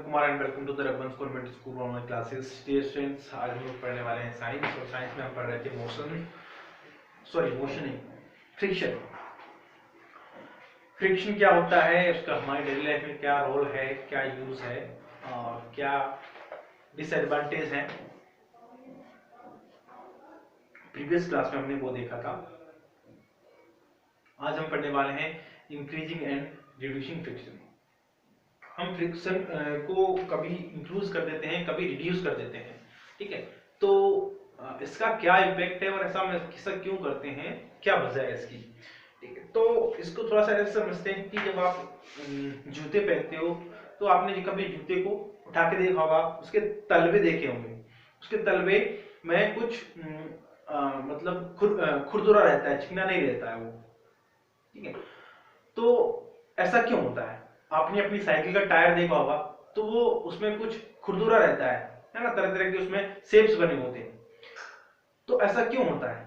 Kumar and welcome to the Raghuvansh government school online classes. Dear students, आज हम लोग पढ़ने वाले हैं साइंस, और साइंस में हम पढ़ रहे थे मोशन नहीं, फ्रिक्शन। फ्रिक्शन क्या होता है, उसका हमारी डेली लाइफ में क्या रोल है, क्या यूज है और क्या डिसएडवांटेज है। प्रीवियस क्लास में हमने वो देखा था। आज हम पढ़ने वाले हैं इंक्रीजिंग एंड रिड्यूसिंग फ्रिक्शन। हम फ्रिक्शन को कभी इंक्रीज कर देते हैं, कभी रिड्यूस कर देते हैं, ठीक है। तो इसका क्या इम्पैक्ट है और ऐसा क्यों करते हैं, क्या वजह है इसकी, ठीक है। तो इसको थोड़ा सा ऐसे समझते हैं कि जब आप जूते पहनते हो तो आपने कभी जूते को उठा के देखा होगा, उसके तलवे देखे होंगे। उसके तलवे में कुछ मतलब खुरदुरा रहता है, चिकना नहीं रहता है वो, ठीक है। तो ऐसा क्यों होता है? आपने अपनी साइकिल का टायर देखा होगा तो वो उसमें कुछ खुरदुरा रहता है ना, तरह तरह के उसमें शेप्स बने होते हैं। तो ऐसा क्यों होता है?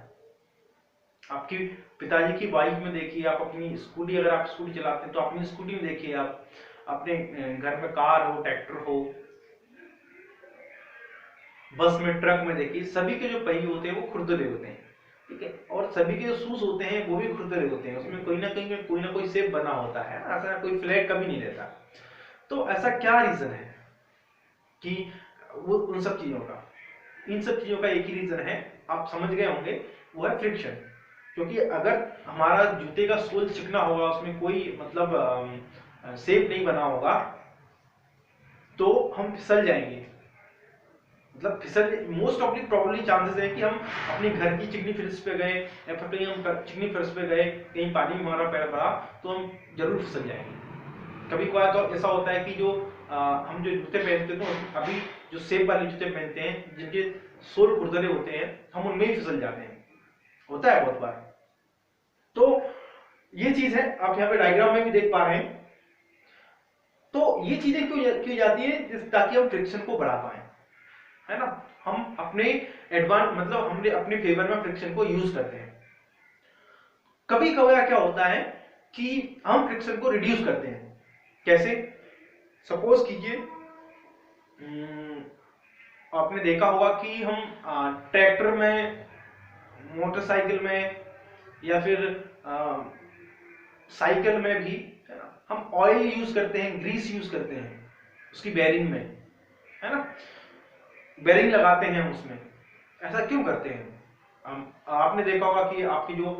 आपकी पिताजी की बाइक में देखिए, आप अपनी स्कूटी, अगर आप स्कूटी चलाते हैं तो अपनी स्कूटी में देखिए, आप अपने घर में कार हो, ट्रैक्टर हो, बस में, ट्रक में देखिए, सभी के जो पहिए होते हैं वो खुरदुरे होते हैं, ठीक है। और सभी के जो शूज होते हैं वो भी खुरदुरे होते हैं, उसमें कोई ना कोई शेप बना होता है, ऐसा कोई फ्लैट कभी नहीं रहता। तो ऐसा क्या रीजन है कि वो उन सब चीजों का, इन सब चीजों का एक ही रीजन है, आप समझ गए होंगे, वो है फ्रिक्शन। क्योंकि अगर हमारा जूते का सोल चिकना होगा, उसमें कोई मतलब शेप नहीं बना होगा, तो हम फिसल जाएंगे। मतलब फिसल, most of the probably chances है कि हम अपने घर की चिकनी फर्श पे गए या फिर कहीं हम चिकनी फर्श पे गए, कहीं पानी में हमारा पैर पड़ा तो हम जरूर फिसल जाएंगे। कभी कभार तो ऐसा होता है कि जो हम जो जूते पहनते हैं तो अभी जो सेब वाले जूते पहनते हैं जिनके सोल खुरदरे होते हैं, हम उनमें ही फिसल जाते हैं, होता है बहुत बार। तो ये चीज है, आप यहाँ पे डायग्राम में भी देख पा रहे हैं। तो ये चीजें क्यों जाती है, ताकि हम फ्रिक्शन को बढ़ा पाए, है ना। हम अपने मतलब हमने अपने फेवर में फ्रिक्शन को यूज करते हैं। कभी कभार क्या होता है कि हम फ्रिक्शन को रिड्यूस करते हैं। कैसे? सपोज कीजिए, आपने देखा होगा कि हम ट्रैक्टर में, मोटरसाइकिल में या फिर साइकिल में भी, है ना, हम ऑयल यूज करते हैं, ग्रीस यूज करते हैं उसकी बेरिंग में, है ना, बेरिंग लगाते हैं उसमें। ऐसा क्यों करते हैं? आपने देखा होगा कि आपकी जो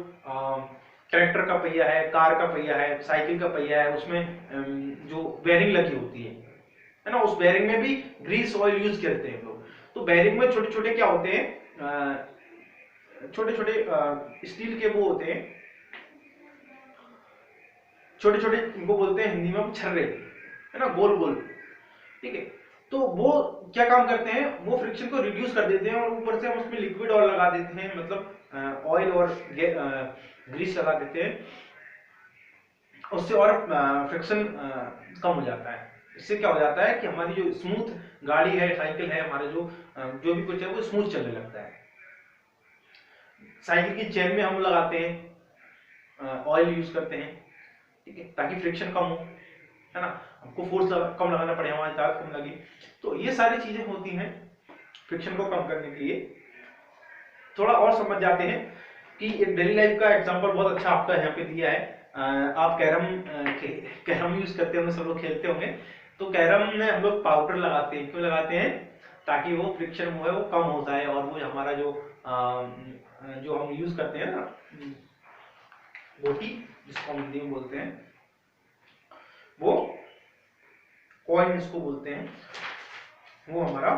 ट्रैक्टर का पहिया है, कार का पहिया है, साइकिल का पहिया है, उसमें जो बेरिंग लगी होती है ना, उस बेरिंग में भी ग्रीस ऑयल यूज करते हैं लोग। तो बेरिंग में छोटे छोटे क्या होते हैं, छोटे छोटे स्टील के वो होते हैं, छोटे छोटे, इनको बोलते हैं हिंदी में छर्रे, है ना, गोल गोल, ठीक है। तो वो क्या काम करते हैं, वो फ्रिक्शन को रिड्यूस कर देते हैं और ऊपर से हम उसमें लिक्विड ऑयल लगा देते हैं, मतलब ऑयल और ग्रीस लगा देते हैं, उससे और फ्रिक्शन कम हो जाता है। इससे क्या हो जाता है कि हमारी जो स्मूथ गाड़ी है, साइकिल है, हमारे जो भी कुछ है वो स्मूथ चलने लगता है। साइकिल की चेन में हम लगाते हैं, ऑयल यूज करते हैं, ठीक है, ताकि फ्रिक्शन कम हो, है ना, हमको फोर्स कम लगाना पड़े, हमारी ताकत कम लगे। तो ये सारी चीजें होती हैं फ्रिक्शन को कम करने के लिए। थोड़ा और समझ जाते हैं कि एक डेली लाइफ का एग्जांपल बहुत अच्छा आपका यहाँ पे दिया है। आप कैरम यूज करते होंगे, सब लोग खेलते होंगे। तो कैरम में हम लोग पाउडर लगाते हैं, क्यों लगाते हैं? ताकि वो फ्रिक्शन वो है वो कम हो जाए, और वो हमारा जो हम यूज करते हैं ना, गोटी जिसको हम हिंदी में बोलते हैं, वो कॉइन इसको बोलते हैं, वो हमारा।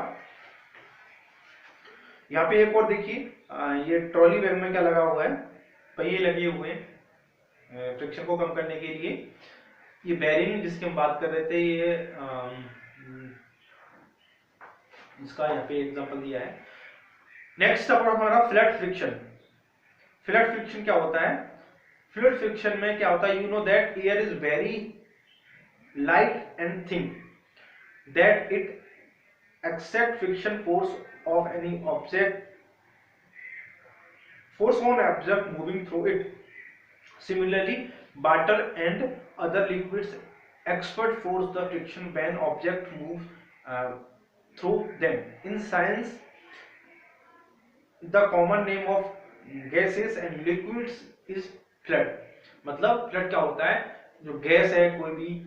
यहाँ पे एक और देखिए, ये ट्रॉली बैग में क्या लगा हुआ है, पहिए लगे हुए हैं फ्रिक्शन को कम करने के लिए। ये बेरिंग जिसकी हम बात कर रहे थे, ये इसका यहाँ पे एग्जांपल दिया है। नेक्स्ट अब हमारा फ्लैट फ्रिक्शन। फ्लैट फ्रिक्शन क्या होता है? फ्लूइड फ्रिक्शन में क्या होता है, you know that air is very light and thin, that it except friction force of any force on object moving through it. Similarly, water and other liquids expert force the friction when object move through them. In science, the common name of gases and liquids is flood. मतलब flood क्या होता है, जो gas है, कोई भी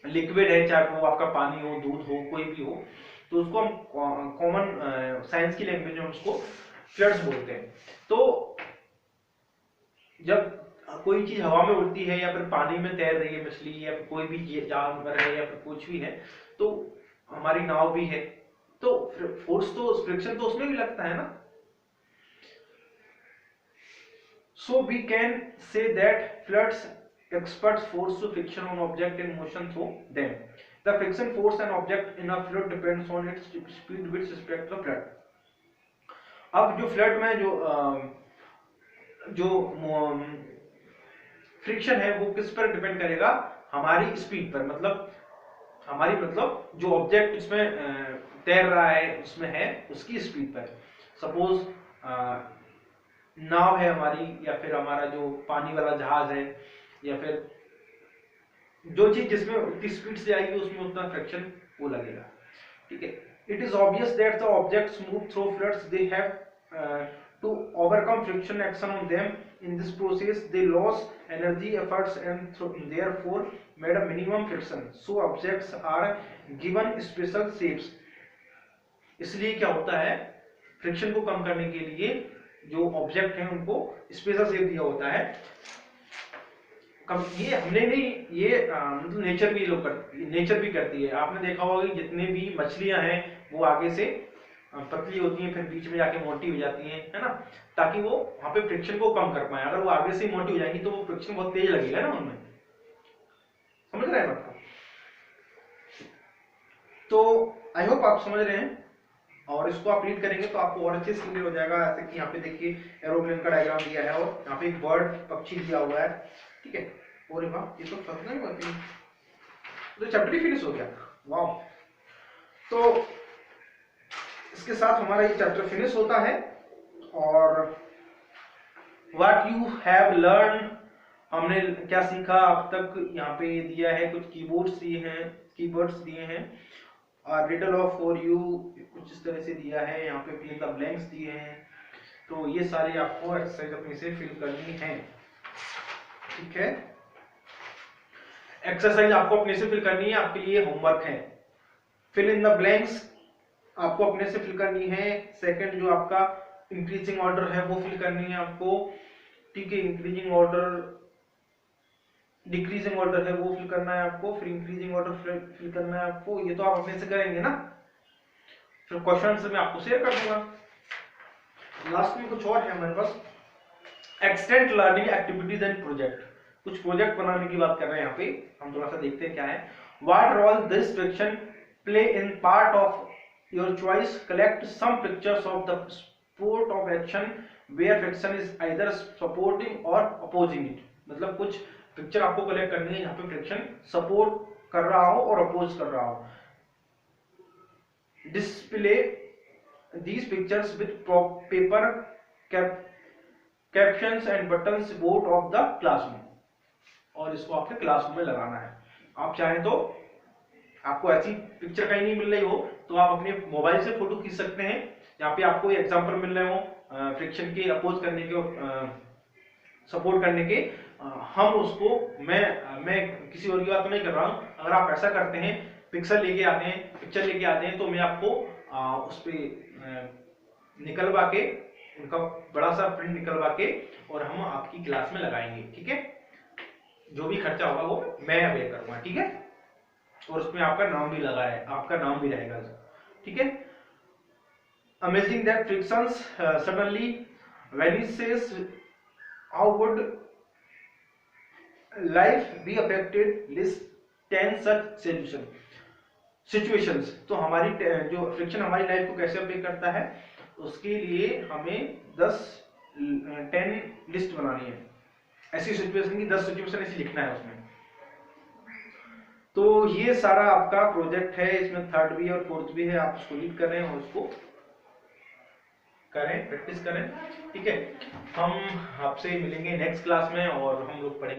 liquid है, चाहे वो आपका पानी हो, दूध हो, कोई भी हो, तो उसको हम कॉमन साइंस की लैंग्वेज में उसको फ्लड्स बोलते हैं। तो जब कोई चीज हवा में उड़ती है या फिर पानी में तैर रही है मछली या फिर कोई भी जानवर है या फिर कुछ भी है, तो हमारी नाव भी है, तो फोर्स तो फ्रिक्शन तो उसमें भी लगता है ना। So we can say that fluids exerts force to friction on object in motion through them. The friction force an object in a fluid depends on its speed with respect to flood. अब जो flood में जो friction है वो किस पर depend करेगा, हमारी स्पीड पर, मतलब जो ऑब्जेक्ट इसमें तैर रहा है उसमें है उसकी स्पीड पर। सपोज नाव है हमारी, या फिर हमारा जो पानी वाला जहाज है, या फिर जो चीज जिसमें उतनी स्पीड से आएगी उसमें उतना फ्रिक्शन वो लगेगा, ठीक है। It is obvious that the objects move through fluids, they have to overcome friction action on them. In this process they loss energy, efforts and therefore made a minimum friction, so objects are given special shapes. इसलिए क्या होता है, friction को कम करने के लिए जो object हैं उनको स्पेशल शेप दिया होता है। ये हमने नहीं, ये मतलब नेचर भी करती है। आपने देखा होगा कि जितने भी मछलियां हैं वो आगे से पतली होती हैं, फिर बीच में जाके मोटी हो जाती हैं, है ना, ताकि वो वहां पे फ्रिक्शन को कम कर पाए। अगर वो आगे से मोटी हो जाएंगी तो वो फ्रिक्शन बहुत तेज लगेगा ना उनमें, समझ रहे हैं आपको? तो आई होप आप समझ रहे हैं, और इसको आप रीड करेंगे तो आपको और अच्छे से क्लियर हो जाएगा। ऐसे कि यहाँ पे देखिए एरोप्लेन का डायग्राम दिया है और यहाँ पे एक बर्ड पक्षी दिया हुआ है, ठीक है। और ये तो समझना ही बात है, तो चैप्टर ही फिनिश हो गया, वाह। तो इसके साथ हमारा ये चैप्टर फिनिश होता है। और व्हाट यू हैव लर्न, हमने क्या सीखा अब तक, यहाँ पे दिया है कुछ कीवर्ड्स दिए हैं, रिडल ऑफ फॉर यू कुछ इस तरह से दिया है, यहाँ पे फिल द ब्लैंक्स दिए हैं। तो ये सारे आपको एक्सरसाइज अपने से फिल करनी है, ठीक है। एक्सरसाइज आपको अपने से फिल करनी है, आपके लिए होमवर्क है। फिल इन द ब्लैंक्स आपको अपने से फिल करनी है। सेकंड जो आपका इंक्रीजिंग ऑर्डर है वो फिल करनी है आपको, ठीक है। इंक्रीजिंग ऑर्डर, डिक्रीजिंग ऑर्डर है वो फिल करना है आपको, फिर इंक्रीजिंग ऑर्डर फिल करना है आपको। ये तो आप अपने से करेंगे ना, फिर क्वेश्चन मैं आपको शेयर कर दूंगा। लास्ट में कुछ और है हमारे पास, extend learning activities and project. कुछ प्रोजेक्ट बनाने की बात कर रहे हैं यहाँ पे, हम थोड़ा सा देखते हैं क्या है। What role this friction play in part of your choice, collect some pictures of the sport of action where friction is either supporting और अपोजिंग इट। मतलब कुछ पिक्चर आपको कलेक्ट करनी है जहाँ पे फ्रिक्शन सपोर्ट कर रहा हो और अपोज कर रहा हो। Display these pictures with paper captions and buttons board of the classroom, और इसको आपके क्लासरूम में लगाना है। आप चाहें तो, आपको ऐसी पिक्चर कहीं नहीं मिल रही हो तो आप अपने मोबाइल से फोटो खींच सकते हैं, जहाँ पे आपको एग्जाम्पल मिल रहे हो फ्रिक्शन के अपोज करने के, सपोर्ट करने के। हम उसको, मैं किसी और की बात तो नहीं कर रहा हूँ, अगर आप ऐसा करते हैं, पिक्चर लेके आते हैं तो मैं आपको उस पर निकलवा के, उनका बड़ा सा प्रिंट निकलवा के और हम आपकी क्लास में लगाएंगे, ठीक है। जो भी खर्चा होगा वो मैं बेयर करूंगा, ठीक है। और उसमें आपका नाम भी लगा है, आपका नाम भी रहेगा, ठीक है। Amazing that frictions suddenly vanishes, how would life be affected? List 10 such situations। तो हमारी जो फ्रिक्शन हमारी लाइफ को कैसे अफेक्ट करता है, उसके लिए हमें 10 लिस्ट बनानी है। ऐसी सिचुएशन की 10 सिचुएशन ऐसी लिखना है उसमें। तो ये सारा आपका प्रोजेक्ट है, इसमें थर्ड भी और फोर्थ भी है, आप उसको रीड करें और उसको करें, प्रैक्टिस करें, ठीक है। हम आपसे मिलेंगे नेक्स्ट क्लास में और हम लोग पढ़ेंगे।